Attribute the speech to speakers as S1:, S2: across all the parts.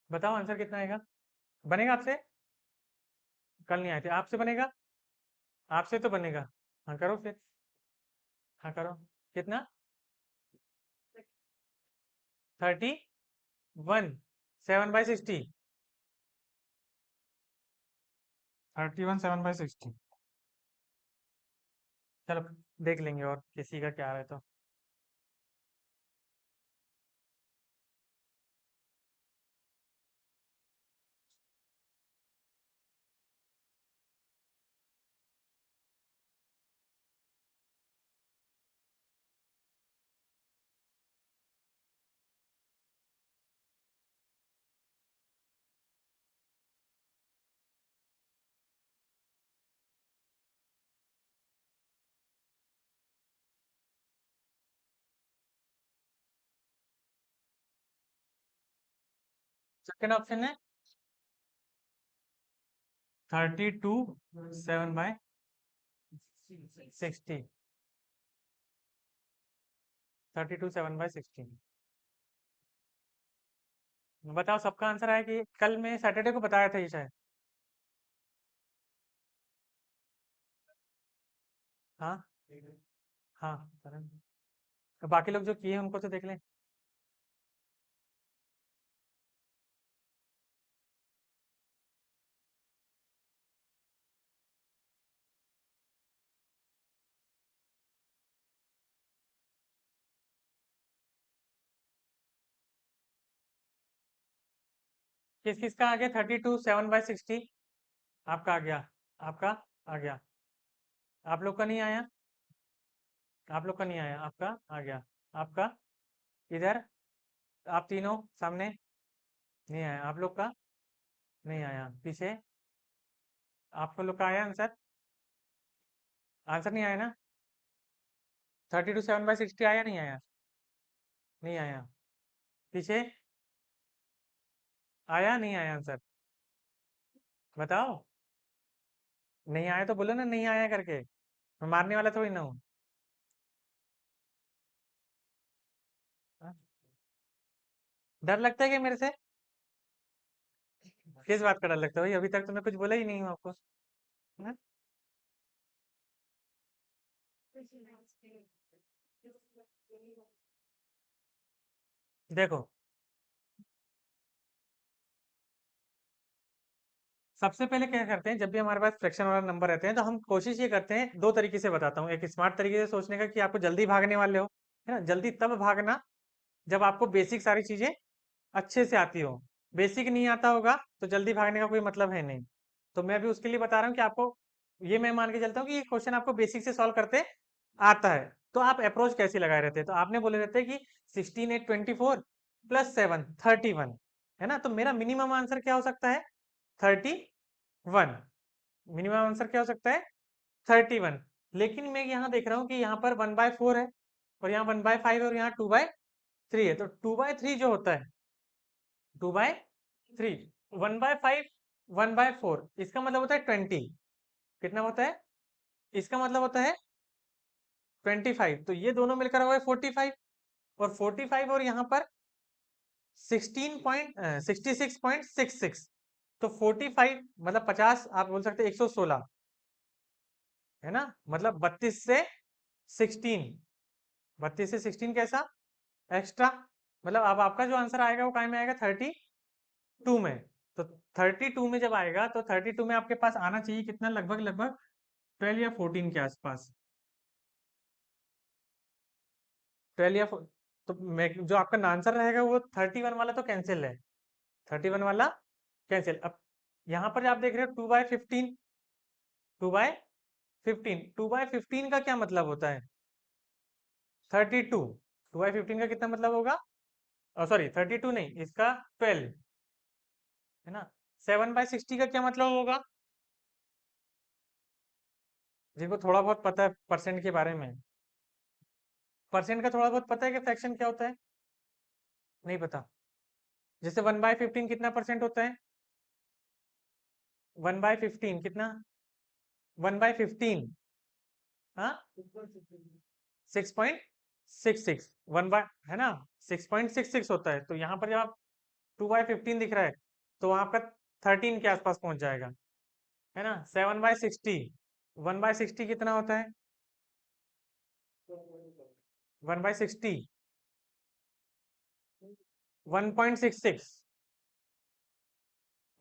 S1: बताओ आंसर कितना आएगा? बनेगा आपसे? कल नहीं आए थे, आपसे बनेगा? आपसे तो बनेगा। हाँ करो फिर। हाँ करो। कितना? 31। 7/60। 31 7/60। चलो देख लेंगे और किसी का क्या है तो। सेकेंड ऑप्शन है 32 7/60। 32 7/60। बताओ सबका आंसर आया कि कल मैं सैटरडे को बताया था ये शायद। हाँ। हाँ करण। तो बाकी लोग जो किए हैं उनको तो देख लें। किस किस का आ गया 32 7/60? आपका आ गया। आपका आ गया। आप लोग का नहीं आया। आप लोग का नहीं आया, आपका आ गया। आपका इधर, आप तीनों सामने नहीं आया। आप लोग का नहीं आया पीछे। आपको लोग का आया आंसर? आंसर नहीं आया ना? 32 7/60 आया नहीं आया? नहीं आया। पीछे आया नहीं आया आंसर? बताओ। नहीं आया तो बोलो ना नहीं आया करके। मैं मारने वाला थोड़ी ना हूँ। हाँ? डर लगता है कि मेरे से? किस बात का डर लगता है भाई? अभी तक तो मैं कुछ बोला ही नहीं हूँ आपको। हाँ? देखो, सबसे पहले क्या करते हैं, जब भी हमारे पास फ्रैक्शन वाला नंबर रहते हैं तो हम कोशिश ये करते हैं, दो तरीके से बताता हूँ। एक स्मार्ट तरीके से सोचने का कि आपको जल्दी भागने वाले हो, है ना? जल्दी तब भागना जब आपको बेसिक सारी चीजें अच्छे से आती हो। बेसिक नहीं आता होगा तो जल्दी भागने का कोई मतलब है नहीं। तो मैं अभी उसके लिए बता रहा हूँ कि आपको, ये मैं मान के चलता हूँ कि ये क्वेश्चन आपको बेसिक से सॉल्व करते आता है। तो आप अप्रोच कैसे लगाए रहते हैं? तो आपने बोले रहते हैं कि 16 8 24 + 7 31, है ना? तो मेरा मिनिमम आंसर क्या हो सकता है? 31। मिनिमम आंसर क्या हो सकता है? 31। लेकिन मैं यहाँ देख रहा हूँ कि यहाँ पर 1/4 है, और यहाँ 1/5 है, और यहाँ 2/3 है। तो 2/3 जो होता है, 2/3, 1/5, 1/4, इसका मतलब होता है 20। कितना होता है? इसका मतलब होता है 25। तो ये दोनों मिलकर हुआ है 45। और 45 और यहाँ पर 66.66। तो 45 मतलब 50, आप बोल सकते हैं 116, है ना? मतलब 32 से 16 कैसा एक्स्ट्रा? मतलब अब आपका जो आंसर आएगा वो काय में आएगा? 32 में। तो 32 में जब आएगा तो 32 में आपके पास आना चाहिए कितना? लगभग लगभग 12 या 14 के आसपास। 12 या तो मैं जो आपका आंसर रहेगा वो 31 वाला तो कैंसिल है। 31 वाला कैंसिल। अब यहाँ पर आप देख रहे हो 2/15। 2/15 का क्या मतलब होता है? 32। 2/15 का कितना मतलब होगा? सॉरी 32 नहीं, इसका 12, है ना? 7/60 का क्या मतलब होगा? जिनको थोड़ा बहुत पता है परसेंट के बारे में, परसेंट का थोड़ा बहुत पता है कि फ्रैक्शन क्या होता है? नहीं पता? जैसे 1/15 कितना परसेंट होता है? 1/15 कितना? 1/15, हाँ, 6.66। वन बाय, है ना? 6.66 होता है। तो यहाँ पर जब आप 2/15 दिख रहा है, तो आपका 13 के आसपास पहुंच जाएगा, है ना। 7/60, 1/60 कितना होता है? 1/60 1.66,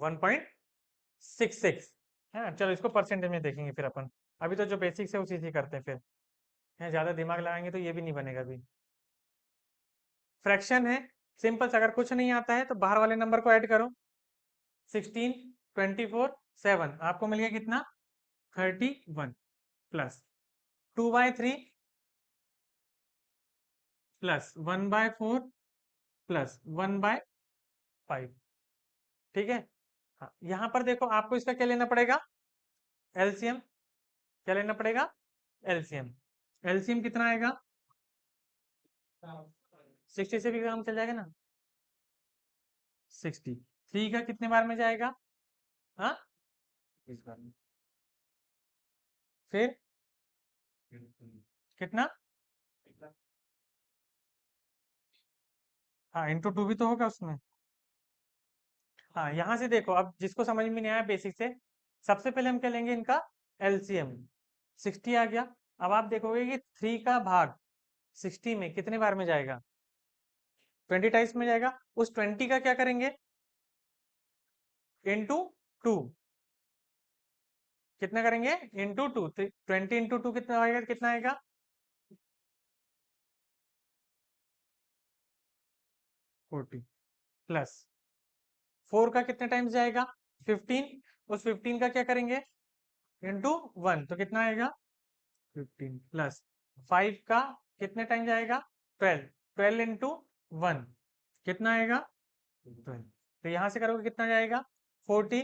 S1: 1.66 है ना। चलो इसको परसेंटेज में देखेंगे फिर अपन, अभी तो जो बेसिक्स है उसी से करते हैं फिर, है ज्यादा दिमाग लगाएंगे तो ये भी नहीं बनेगा अभी। फ्रैक्शन है, सिंपल, अगर कुछ नहीं आता है तो बाहर वाले नंबर को ऐड करो। 16, 24, 7, आपको मिल गया कितना? 31 प्लस 2/3 प्लस 1/4 प्लस 1/5, ठीक है। हाँ, यहाँ पर देखो आपको इसका क्या लेना पड़ेगा? एलसीएम। क्या लेना पड़ेगा? एलसीएम। एलसीएम कितना आएगा? 60 से भी काम चल जाएगा ना। 60, 3 का कितने बार में जाएगा? हाँ, इस बार में। फिर कितना? हाँ, इंटू 2 भी तो होगा उसमें। हाँ, यहाँ से देखो, अब जिसको समझ में नहीं आया बेसिक से, सबसे पहले हम क्या लेंगे? इनका एलसीएम। 60 आ गया। अब आप देखोगे कि 3 का भाग 60 में कितने बार में जाएगा? 20 टाइम्स में जाएगा। उस 20 का क्या करेंगे? इंटू 2। कितना करेंगे? इंटू 2। 20 इंटू 2 कितना आएगा? कितना आएगा? 40 प्लस 4 का कितने टाइम्स जाएगा? 15। उस 15 का क्या करेंगे? इंटू 1, तो कितना आएगा? 15 प्लस 5 का कितने टाइम जाएगा? 12। 12 इंटू 1 कितना आएगा? 12। तो यहां से करोगे कितना जाएगा? 40,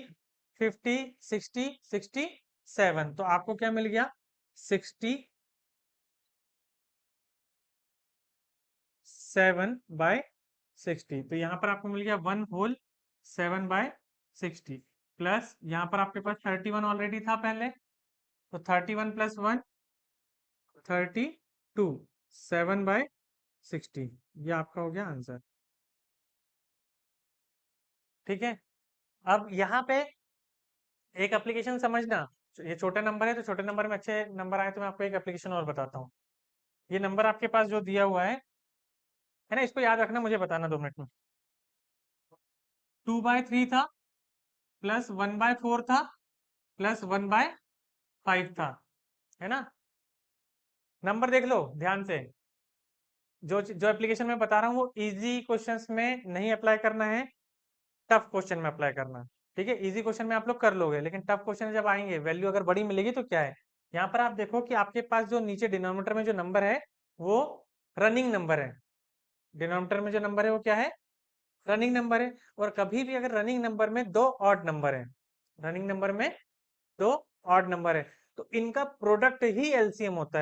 S1: 50, 60, 67। तो आपको क्या मिल गया? 67/60। तो यहाँ पर आपको मिल गया 1/7/60 प्लस यहाँ पर आपके पास 31 ऑलरेडी था पहले, तो 31 प्लस 1 32, 7/60। ये आपका हो गया आंसर, ठीक है। अब यहाँ पे एक एप्लीकेशन समझना, ये छोटा नंबर है तो छोटे नंबर में अच्छे नंबर आए तो मैं आपको एक एप्लीकेशन और बताता हूँ। ये नंबर आपके पास जो दिया हुआ है ना, इसको याद रखना, मुझे बताना 2 मिनट में। 2/3 था प्लस 1/4 था प्लस 1/5 था, है ना। नंबर देख लो ध्यान से, जो जो एप्लीकेशन मैं बता रहा हूँ वो इजी क्वेश्चंस में नहीं अप्लाई करना है, टफ क्वेश्चन में अप्लाई करना है, ठीक है। इजी क्वेश्चन में आप लोग कर लोगे, लेकिन टफ क्वेश्चन जब आएंगे, वैल्यू अगर बड़ी मिलेगी तो क्या है? यहाँ पर आप देखो कि आपके पास जो नीचे डिनोमिनेटर में जो नंबर है वो रनिंग नंबर है। डिनोमिनेटर में जो नंबर है वो क्या है? रनिंग नंबर है। और कभी भी अगर रनिंग नंबर में दो ऑड नंबर है, रनिंग नंबर में दो ऑड नंबर है, तो इनका प्रोडक्ट ही एलसीएम होता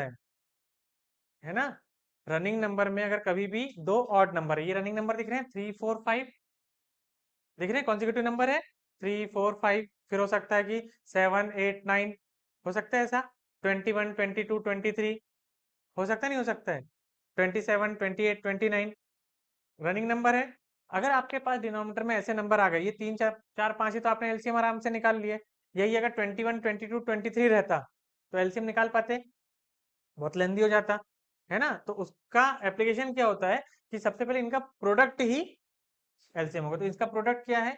S1: है ना। रनिंग नंबर में अगर कभी भी दो ऑड नंबर है, ये रनिंग नंबर दिख रहे हैं 3, 4, 5, दिख रहे हैं, कॉन्जिक्यूटिव नंबर है 3, 4, 5। फिर हो सकता है कि 7, 8, 9, हो सकता है ऐसा। 21, 22, 23, हो सकता है, नहीं हो सकता है। 27, 28, 29 रनिंग नंबर है। अगर आपके पास डिनोमिनेटर में ऐसे नंबर आ गए, ये 3, 4, 4, 5 ही तो आपने एलसीएम आराम से निकाल लिए। यही अगर 21, 22, 23 रहता तो एलसीएम निकाल पाते? बहुत लेंदी हो जाता, है ना। तो उसका एप्लीकेशन क्या होता है कि सबसे पहले इनका प्रोडक्ट ही एलसीएम होगा। तो इसका प्रोडक्ट क्या है?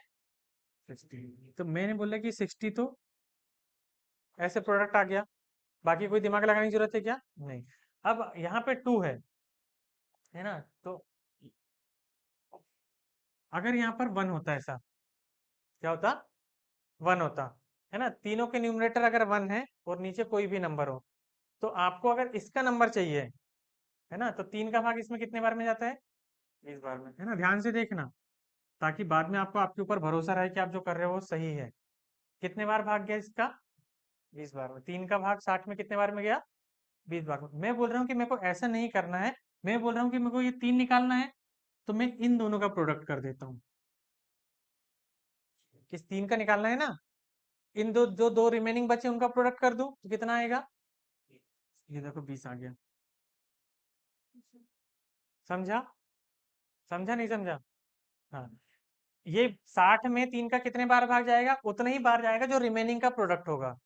S1: 60। तो मैंने बोला कि 60, तो ऐसे प्रोडक्ट आ गया, बाकी कोई दिमाग लगाने की जरूरत है क्या? नहीं। अब यहाँ पे 2 है ना, तो अगर यहाँ पर 1 होता, ऐसा क्या होता? 1 होता, है ना। तीनों के न्यूमरेटर अगर 1 है और नीचे कोई भी नंबर हो, तो आपको अगर इसका नंबर चाहिए, है ना, तो 3 का भाग इसमें कितने बार में जाता है? 20 बार में, है ना। ध्यान से देखना, ताकि बाद में आपको आपके ऊपर भरोसा रहे कि आप जो कर रहे हो वो सही है। कितने बार भाग गया इसका? 20 बार में। 3 का भाग 60 में कितने बार में गया? 20 बार में। मैं बोल रहा हूँ कि मेरे को ऐसा नहीं करना है, मैं बोल रहा हूँ कि मेरे को ये 3 निकालना है, तो मैं इन दोनों का प्रोडक्ट कर देता हूँ। किस 3 का निकालना है ना, इन दो जो दो रिमेनिंग बचे उनका प्रोडक्ट कर दूं तो कितना आएगा? ये देखो 20 आ गया। समझा? समझा नहीं समझा? हाँ। ये 60 में 3 का कितने बार भाग जाएगा? उतना ही बार जाएगा जो रिमेनिंग का प्रोडक्ट होगा।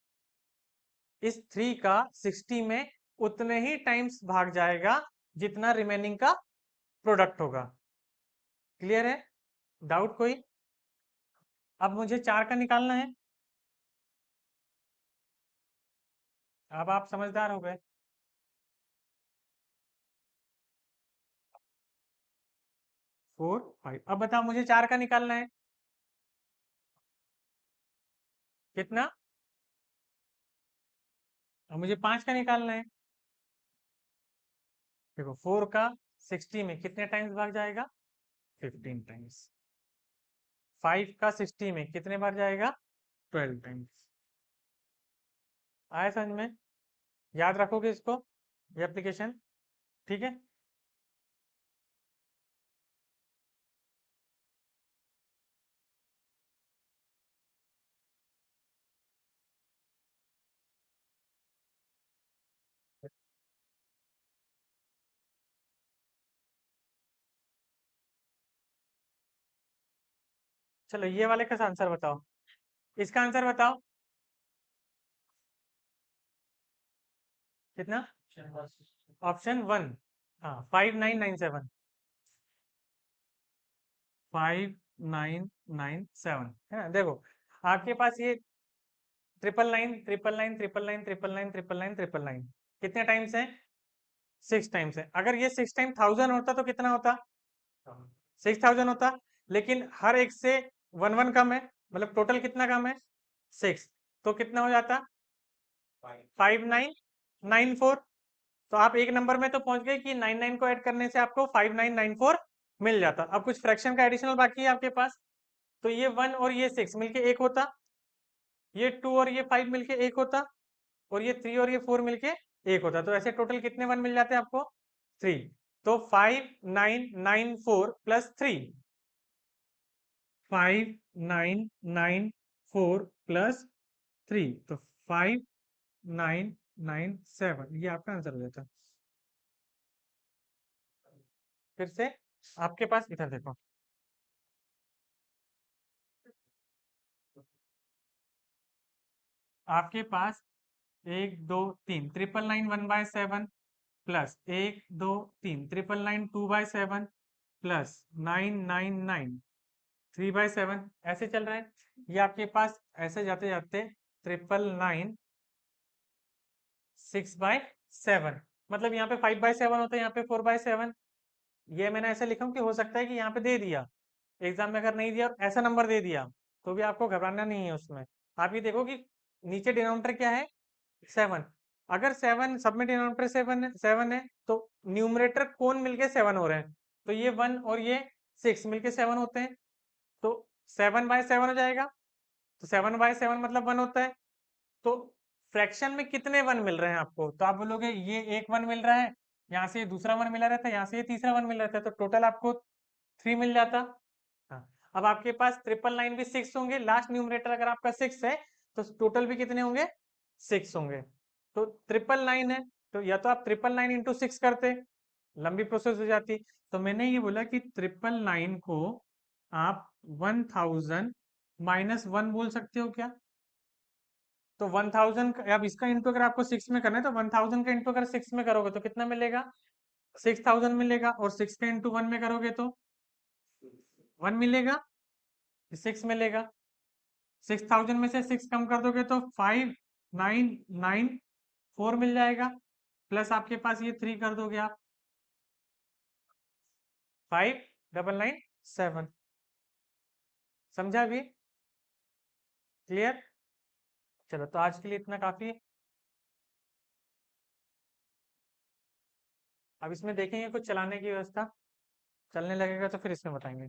S1: इस 3 का 60 में उतने ही टाइम्स भाग जाएगा जितना रिमेनिंग का प्रोडक्ट होगा। क्लियर है? डाउट कोई? अब मुझे 4 का निकालना है। अब आप समझदार हो गए। 4 5। अब बताओ, मुझे 4 का निकालना है। कितना? अब मुझे 5 का निकालना है। देखो, 4 का 60 में कितने टाइम्स भाग जाएगा? 15 टाइम्स। 5 का 60 में कितने बार जाएगा? 12 टाइम्स। आया समझ में? याद रखोगे इसको, ये एप्लीकेशन? ठीक है। चलो, ये वाले का आंसर बताओ। इसका आंसर बताओ। कितना? Option one. हाँ, 5997। 5997 है ना? देखो, आपके पास ये 999 कितने टाइम्स है? 6 टाइम्स है। अगर ये 6 टाइम 1000 होता तो कितना होता? 6000 होता। लेकिन हर एक से वन वन कम है, मतलब टोटल कितना कम है? 6। तो कितना हो जाता? 5994। तो आप एक नंबर में तो पहुंच गए कि 99 को ऐड करने से आपको 5994 मिल जाता। अब कुछ फ्रैक्शन का एडिशनल बाकी है आपके पास। तो ये 1 और ये 6 मिलके एक होता, ये 2 और ये 5 मिलके एक होता, और ये 3 और ये 4 मिलके एक होता। तो ऐसे टोटल कितने वन मिल जाते हैं आपको? 3। तो 5994 प्लस 3 तो 5997, ये आपका आंसर हो जाता है। फिर से आपके पास इधर देखो, आपके पास 1 2 3 999 1/7 प्लस 1 2 3 999 2/7 प्लस 999 3/7 ऐसे चल रहा है। ये आपके पास ऐसे जाते जाते 999 6/7, मतलब यहाँ पे 5/7 होता है, यहाँ पे 4/7। ये मैंने ऐसे लिखा हूँ कि हो सकता है कि यहाँ पे दे दिया एग्जाम में, अगर नहीं दिया और ऐसा नंबर दे दिया तो भी आपको घबराना नहीं है उसमें। आप ये देखो कि नीचे डिनोमिनेटर क्या है? 7। अगर 7 सब में डिनोमिनेटर 7 है तो न्यूमरेटर कौन मिलके 7 हो रहे हैं? तो ये 1 और ये 6 मिलके 7 होते हैं। तो 7/7 हो जाएगा। तो 7/7 मतलब 1 होता है। तो फ्रैक्शन में कितने वन मिल रहे हैं आपको? तो आप बोलोगे ये एक वन मिल रहा है, यहाँ से ये दूसरा वन मिला रहता है, यहाँ से ये तीसरा वन मिल रहा था, तो टोटल आपको 3 मिल जाता। हाँ। अब आपके पास 999 भी 6 होंगे, लास्ट न्यूमरेटर अगर आपका 6 है तो टोटल भी कितने होंगे? 6 होंगे। तो 999 है, तो या तो आप 999 × 6 करते, लंबी प्रोसेस हो जाती। तो मैंने ये बोला कि 999 को आप 1000 - 1 बोल सकते हो क्या? तो 1000 अब इसका इंटू अगर आपको 6 में करना है तो 1000 का इंटू अगर 6 में करोगे तो कितना मिलेगा? 6000 मिलेगा। और 6 का इंटू 1 में करोगे तो 1 मिलेगा, 6 मिलेगा। 6000 में से 6 कम कर दोगे तो 5994 मिल जाएगा। प्लस आपके पास ये 3 कर दोगे आप, 5997। समझा भी? क्लियर? चलो, तो आज के लिए इतना काफी है। अब इसमें देखेंगे कुछ चलाने की व्यवस्था, चलने लगेगा तो फिर इसमें बताएंगे।